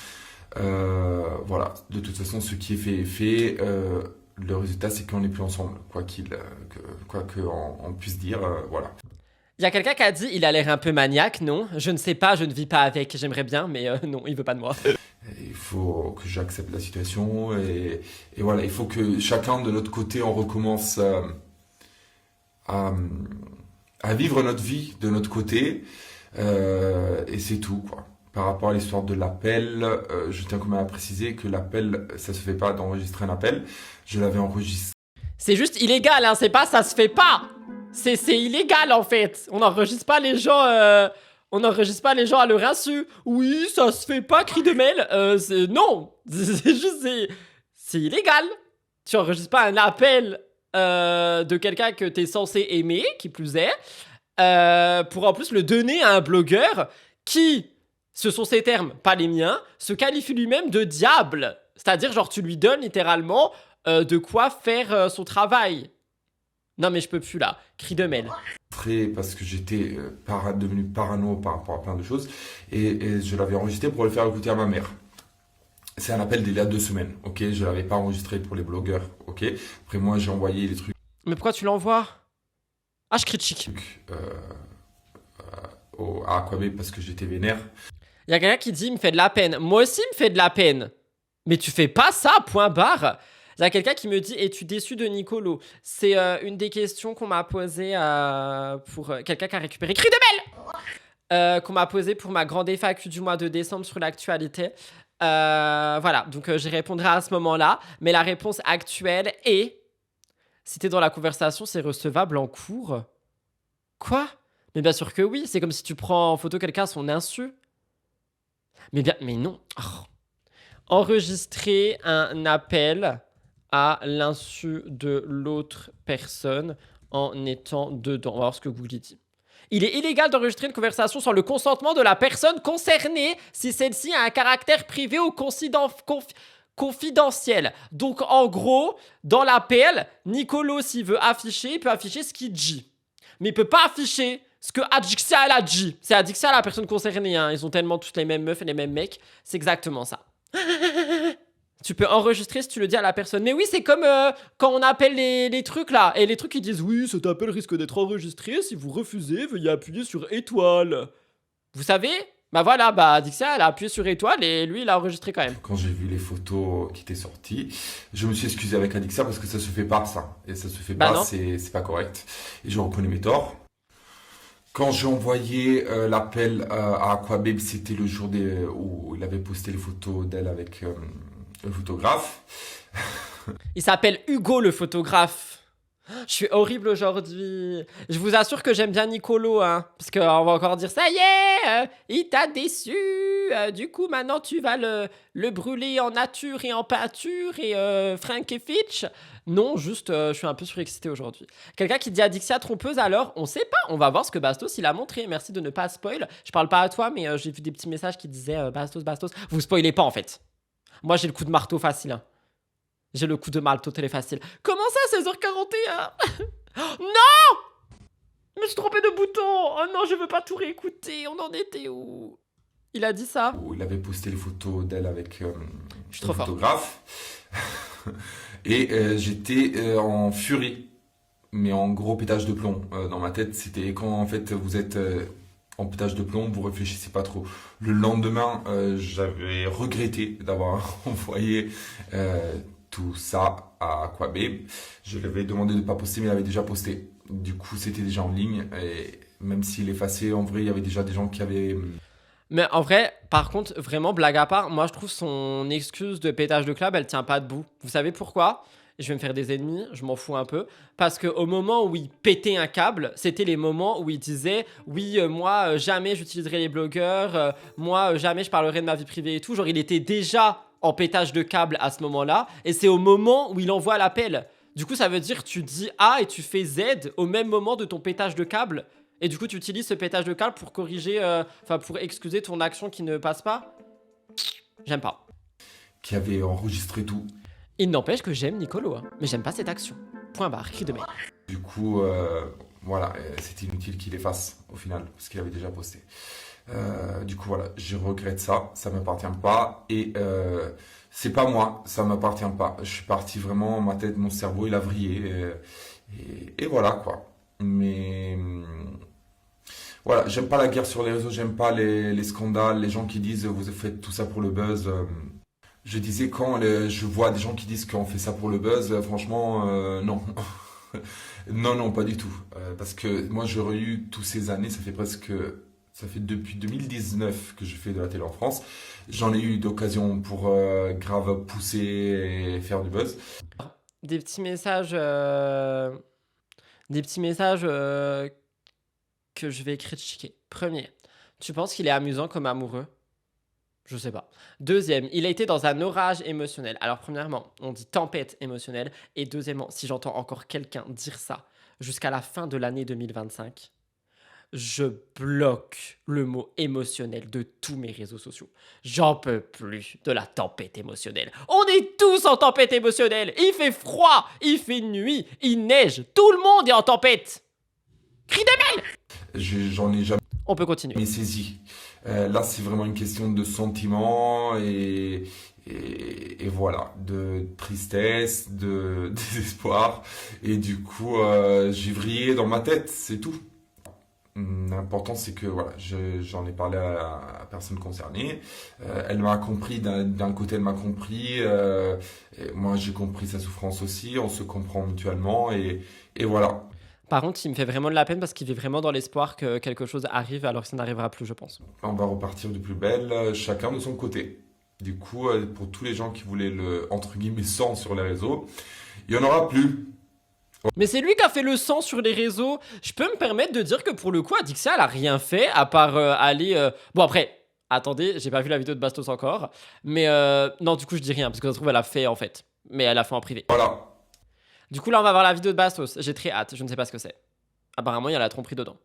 Voilà. De toute façon, ce qui est fait est fait. Le résultat, c'est qu'on n'est plus ensemble, quoi qu'on puisse dire. Voilà. Il y a quelqu'un qui a dit il a l'air un peu maniaque, non? Je ne sais pas, je ne vis pas avec. J'aimerais bien, mais non, il veut pas de moi. Il faut que j'accepte la situation et voilà, il faut que chacun de notre côté, on recommence à vivre notre vie de notre côté et c'est tout, quoi. Par rapport à l'histoire de l'appel, je tiens quand même à préciser que l'appel, ça se fait pas d'enregistrer un appel. Je l'avais enregistré. C'est juste illégal, hein, c'est pas ça se fait pas. C'est illégal en fait. On n'enregistre pas les gens. On n'enregistre pas les gens à leur insu. Oui, ça se fait pas, cri de mail. Non, c'est juste c'est illégal. Tu enregistres pas un appel de quelqu'un que t'es censé aimer, qui plus est, pour en plus le donner à un blogueur qui, ce sont ses termes, pas les miens, se qualifie lui-même de diable. C'est-à-dire, genre, tu lui donnes littéralement de quoi faire son travail. Non, mais je peux plus là. Cri de mail. Parce que j'étais devenu parano par rapport à plein de choses et je l'avais enregistré pour le faire écouter à ma mère. C'est un appel d'il y a 2 semaines, ok? Je l'avais pas enregistré pour les blogueurs, ok? Après moi j'ai envoyé les trucs Mais pourquoi tu l'envoies? Ah, je critique. à Aquababe parce que j'étais vénère. Il y a quelqu'un qui dit il me fait de la peine. Moi aussi, il me fait de la peine. Mais tu fais pas ça, point barre. Il y a quelqu'un qui me dit es-tu déçu de Nicolo? C'est une des questions qu'on m'a posée pour quelqu'un qui a récupéré cri de belle qu'on m'a posé pour ma grande FAQ du mois de décembre sur l'actualité. Voilà, donc j'y répondrai à ce moment-là. Mais la réponse actuelle est si t'es dans la conversation, c'est recevable en cours. Quoi? Mais bien sûr que oui, c'est comme si tu prends en photo quelqu'un à son insu. Mais non. Oh. Enregistrer un appel à l'insu de l'autre personne en étant dedans. On va voir ce que Google dit. Il est illégal d'enregistrer une conversation sans le consentement de la personne concernée si celle-ci a un caractère privé ou confidentiel. Donc, en gros, dans l'appel, Nicolo, s'il veut afficher, il peut afficher ce qu'il dit. Mais il peut pas afficher ce que Adixia, elle a dit. C'est Adixia, la personne concernée. Hein. Ils ont tellement toutes les mêmes meufs et les mêmes mecs. C'est exactement ça. Tu peux enregistrer si tu le dis à la personne. Mais oui, c'est comme quand on appelle les trucs là. Et les trucs qui disent oui, cet appel risque d'être enregistré. Si vous refusez, veuillez appuyer sur étoile. Vous savez? Bah voilà, Adixia, elle a appuyé sur étoile et lui, il a enregistré quand même. Quand j'ai vu les photos qui étaient sorties, je me suis excusé avec Adixia parce que ça se fait pas, ça. Et ça se fait pas, c'est pas correct. Et je reconnais mes torts. Quand j'ai envoyé l'appel à Aquababe, c'était le jour où il avait posté les photos d'elle avec le photographe. Il s'appelle Hugo, le photographe. Je suis horrible aujourd'hui. Je vous assure que j'aime bien Nicolo, hein. Parce qu'on va encore dire, ça y est, il t'a déçu. Du coup, maintenant, tu vas le brûler en nature et en peinture et Frank et Fitch. Non, juste, je suis un peu surexcité aujourd'hui. Quelqu'un qui dit Adixia trompeuse, alors, on sait pas. On va voir ce que Bastos, il a montré. Merci de ne pas spoil. Je parle pas à toi, mais j'ai vu des petits messages qui disaient Bastos. Vous spoilez pas, en fait. Moi, j'ai le coup de marteau facile, hein. J'ai le coup de mal, tout est facile. Comment ça, 16h41? Non! Je me suis trompé de bouton. Oh non, je veux pas tout réécouter. On en était où? Il a dit ça? Où il avait posté les photos d'elle avec Je suis le trop fort. photographe. Et j'étais en furie, mais en gros pétage de plomb. Dans ma tête, c'était quand en fait vous êtes en pétage de plomb, vous réfléchissez pas trop. Le lendemain, j'avais regretté d'avoir envoyé tout ça à Aquababe. Je lui avais demandé de ne pas poster, mais il avait déjà posté. Du coup, c'était déjà en ligne. Et même s'il effacé, en vrai, il y avait déjà des gens qui avaient... Mais en vrai, par contre, vraiment, blague à part, moi je trouve son excuse de pétage de câble, elle tient pas debout. Vous savez pourquoi? Je vais me faire des ennemis, je m'en fous un peu. Parce qu'au moment où il pétait un câble, c'était les moments où il disait oui, moi, jamais j'utiliserai les blogueurs, moi, jamais je parlerai de ma vie privée et tout. Genre, il était déjà en pétage de câble à ce moment-là. Et c'est au moment où il envoie l'appel. Du coup, ça veut dire tu dis A et tu fais Z au même moment de ton pétage de câble. Et du coup, tu utilises ce pétage de câble pour corriger, enfin, pour excuser ton action qui ne passe pas. J'aime pas. qui avaient enregistré tout. Il n'empêche que j'aime Nicolo, hein, mais j'aime pas cette action. Point barre, cri de mail. Du coup, voilà, c'était inutile qu'il efface au final, parce qu'il avait déjà posté. Du coup, voilà, je regrette ça, ça m'appartient pas. Et c'est pas moi, ça m'appartient pas. Je suis parti vraiment, ma tête, mon cerveau, il a vrillé. Et voilà, quoi. Mais voilà, j'aime pas la guerre sur les réseaux, j'aime pas les scandales, les gens qui disent vous faites tout ça pour le buzz. Je disais quand je vois des gens qui disent qu'on fait ça pour le buzz, franchement, non. Non, non, pas du tout. Parce que moi, j'aurais eu tous ces années, ça fait depuis 2019 que je fais de la télé en France. J'en ai eu d'occasion pour grave pousser et faire du buzz. Des petits messages, que je vais critiquer. Premier, tu penses qu'il est amusant comme amoureux? Je sais pas. Deuxième, il a été dans un orage émotionnel. Alors premièrement, on dit tempête émotionnelle. Et deuxièmement, si j'entends encore quelqu'un dire ça jusqu'à la fin de l'année 2025, je bloque le mot émotionnel de tous mes réseaux sociaux. J'en peux plus de la tempête émotionnelle. On est tous en tempête émotionnelle. Il fait froid, il fait nuit, il neige. Tout le monde est en tempête. Cri de mail. J'en ai jamais On peut continuer. saisi. Là, c'est vraiment une question de sentiment et voilà, de tristesse, de désespoir. Et du coup, j'ai vrillé dans ma tête, c'est tout. L'important, c'est que voilà, j'en ai parlé à la personne concernée. Elle m'a compris, d'un côté, elle m'a compris. Et moi, j'ai compris sa souffrance aussi. On se comprend mutuellement et voilà. Par contre, il me fait vraiment de la peine parce qu'il vit vraiment dans l'espoir que quelque chose arrive alors que ça n'arrivera plus, je pense. On va repartir de plus belle, chacun de son côté. Du coup, pour tous les gens qui voulaient le, entre guillemets, sang sur les réseaux, il n'y en aura plus. Mais c'est lui qui a fait le sang sur les réseaux. Je peux me permettre de dire que pour le coup, Adixia, elle a rien fait à part aller... Bon après, attendez, j'ai pas vu la vidéo de Bastos encore. Mais non, du coup, je dis rien parce que ça se trouve, elle a fait en fait. Mais elle a fait en privé. Voilà. Du coup, là, on va voir la vidéo de Bastos. J'ai très hâte, je ne sais pas ce que c'est. Apparemment, il y a la tromperie dedans.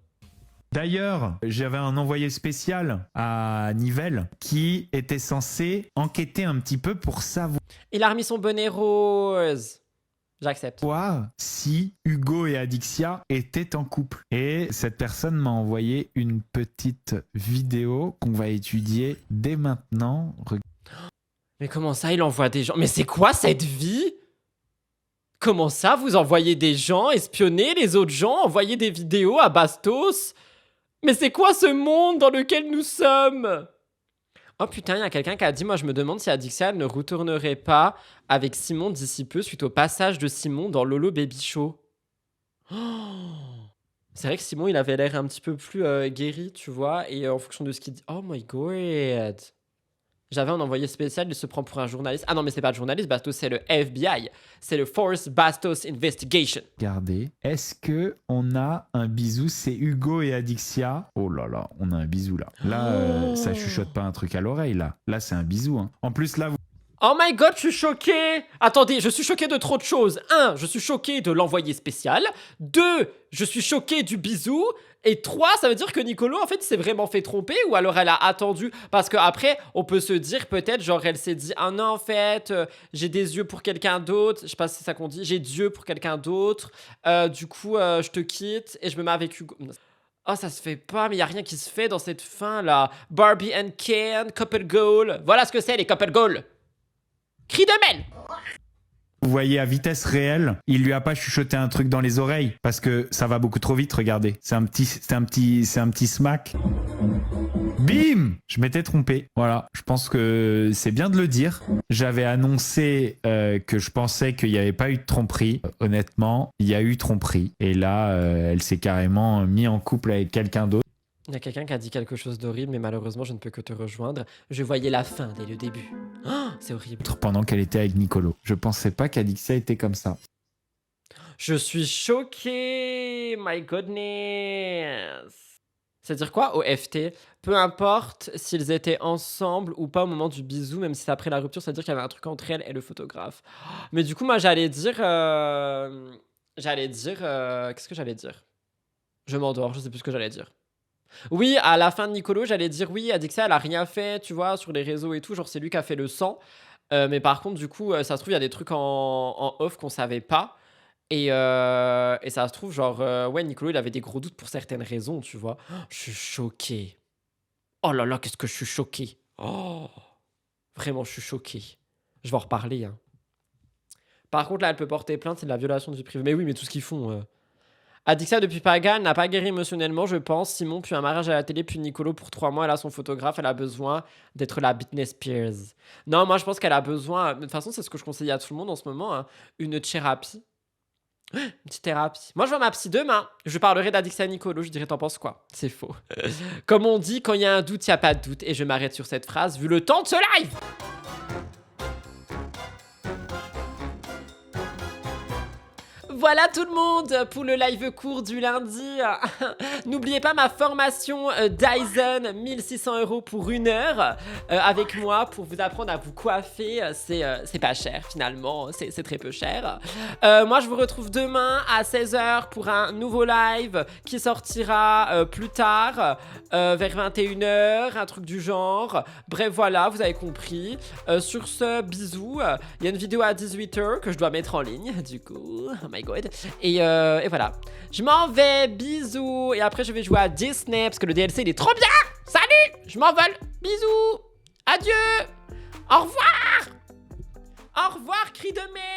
D'ailleurs, j'avais un envoyé spécial à Nivelles qui était censé enquêter un petit peu pour savoir Il a remis son bonnet rose. J'accepte. si Hugo et Adixia étaient en couple. Et cette personne m'a envoyé une petite vidéo qu'on va étudier dès maintenant. Mais comment ça, il envoie des gens? Mais c'est quoi cette vie? Comment ça, vous envoyez des gens, espionner les autres gens, envoyer des vidéos à Bastos? Mais c'est quoi ce monde dans lequel nous sommes? Oh putain, il y a quelqu'un qui a dit, moi je me demande si Adixia ne retournerait pas avec Simon d'ici peu suite au passage de Simon dans Lolo Baby Show. Oh, c'est vrai que Simon, il avait l'air un petit peu plus guéri, tu vois, et en fonction de ce qu'il dit... Oh my god. J'avais un envoyé spécial, il se prend pour un journaliste. Ah non, mais c'est pas le journaliste, Bastos, c'est le FBI. C'est le Force Bastos Investigation. Regardez, est-ce que on a un bisou? C'est Hugo et Adixia. Oh là là, on a un bisou là. Là, ça chuchote pas un truc à l'oreille là. Là, c'est un bisou. Hein. En plus, là, Oh my god, je suis choquée. Attendez, je suis choquée de trop de choses. 1, je suis choquée de l'envoyé spécial. 2, je suis choquée du bisou. Et 3, ça veut dire que Nicolo, en fait, il s'est vraiment fait tromper ou alors elle a attendu. Parce qu'après, on peut se dire peut-être, genre, elle s'est dit, ah non, en fait, j'ai des yeux pour quelqu'un d'autre. Je sais pas si c'est ça qu'on dit. J'ai Dieu pour quelqu'un d'autre. Du coup, je te quitte et je me mets avec Hugo. Oh, ça se fait pas, mais il y a rien qui se fait dans cette fin, là. Barbie and Ken, couple goal. Voilà ce que c'est, les couple goals. Cri de Mel. Vous voyez, à vitesse réelle, il lui a pas chuchoté un truc dans les oreilles parce que ça va beaucoup trop vite, regardez. C'est un petit smack. Bim! Je m'étais trompé. Voilà, je pense que c'est bien de le dire. J'avais annoncé que je pensais qu'il n'y avait pas eu de tromperie. Honnêtement, il y a eu tromperie. Et là, elle s'est carrément mise en couple avec quelqu'un d'autre. Il y a quelqu'un qui a dit quelque chose d'horrible, mais malheureusement, je ne peux que te rejoindre. Je voyais la fin dès le début. Oh, c'est horrible. Pendant qu'elle était avec Nicolo. Je pensais pas qu'Adixia était comme ça. Je suis choquée. My goodness. C'est-à-dire quoi, OFT? Peu importe s'ils étaient ensemble ou pas au moment du bisou, même si c'est après la rupture, c'est-à-dire qu'il y avait un truc entre elle et le photographe. Mais du coup, moi, j'allais dire... Qu'est-ce que j'allais dire? Je m'endors, je sais plus ce que j'allais dire. Oui, à la fin de Nicolo, j'allais dire oui, Adixia, elle a rien fait, tu vois, sur les réseaux et tout, genre c'est lui qui a fait le sang. Mais par contre, du coup, ça se trouve, il y a des trucs en off qu'on savait pas. Et ça se trouve, genre, ouais, Nicolo, il avait des gros doutes pour certaines raisons, tu vois. Oh, je suis choquée. Oh là là, qu'est-ce que je suis choquée. Oh, vraiment, je suis choquée. Je vais en reparler, hein. Par contre, là, elle peut porter plainte, c'est de la violation de vie privée. Mais oui, mais tout ce qu'ils font... Adixia, depuis Paga, n'a pas guéri émotionnellement, je pense. Simon, puis un mariage à la télé, puis Nicolo pour 3 mois. Elle a son photographe, elle a besoin d'être la Britney Spears. Non, moi, je pense qu'elle a besoin... De toute façon, c'est ce que je conseille à tout le monde en ce moment, hein, une thérapie. Une petite thérapie. Moi, je vois ma psy demain. Je parlerai d'Adixia Nicolo. Je dirais, t'en penses quoi? C'est faux. Comme on dit, quand il y a un doute, il n'y a pas de doute. Et je m'arrête sur cette phrase, vu le temps de ce live. Voilà tout le monde pour le live court du lundi. N'oubliez pas ma formation Dyson, 1600 € pour 1 heure avec moi pour vous apprendre à vous coiffer. C'est pas cher finalement, c'est très peu cher. Moi je vous retrouve demain à 16h pour un nouveau live qui sortira plus tard, vers 21h, un truc du genre. Bref voilà, vous avez compris. Sur ce, bisous. Il y a une vidéo à 18h que je dois mettre en ligne du coup. Oh my god. Et voilà. Je m'en vais, bisous. Et après je vais jouer à Disney parce que le DLC il est trop bien. Salut, je m'envole. Bisous. Adieu. Au revoir. Au revoir, cri de mer.